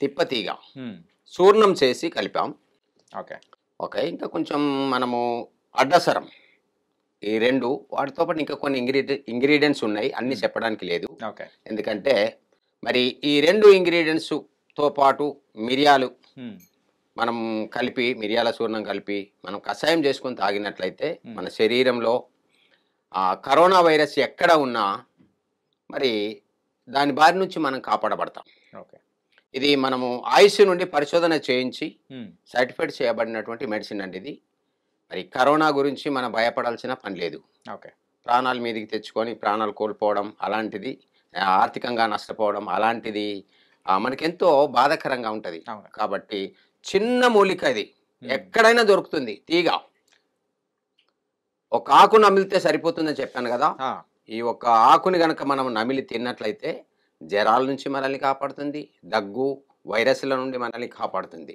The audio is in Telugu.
తిప్పతీగ, హ్మ్. చూర్ణం చేసి కలిపాం. ఓకే. ఓకే. ఇంకా కొంచెం మనము అడ్డసరం ఈ 2 వాటితో పాటు ఇంకా కొన్ని ఇంగ్రీడియెంట్స్ ఉన్నాయి. అన్నీ హ్మ్. చెప్పడానికి లేదు. ఓకే. ఎందుకంటే మరి ఈ 2 ఇంగ్రీడియెంట్స్‌తో పాటు మిరియాలు హ్మ్. మనం కలిపి మిరియాల చూర్ణం కలిపి మనం కషాయం చేసుకొని తాగినట్లయితే హ్మ్. మన శరీరంలో కరోనా వైరస్ ఎక్కడ ఉన్నా మరి దాని బారి నుంచి మనం కాపాడబడతాం. ఓకే. ఇది మనము ఆయుష్ నుండి పరిశోధన చేయించి హ్మ్. సర్టిఫైడ్ చేయబడినటువంటి మెడిసిన్ అండి ఇది. మరి కరోనా గురించి మనం భయపడాల్సిన పని లేదు. ఓకే. ప్రాణాల మీదకి తెచ్చుకొని ప్రాణాలు కోల్పోవడం అలాంటిది, ఆర్థికంగా నష్టపోవడం అలాంటిది మనకెంతో బాధాకరంగా ఉంటది. అవును. కాబట్టి చిన్న మూలిక ఇది. హ్మ్. ఎక్కడైనా దొరుకుతుంది తీగ. ఒక ఆకు నమిలితే సరిపోతుందని చెప్పాను గదా! ఆ! ఈ ఒక్క ఆకుని గనక మనం నమిలి తిన్నట్లయితే జరాల నుంచి మనల్ని కాపాడుతుంది. దగ్గు, వైరస్‌ల నుండి మనల్ని కాపాడుతుంది.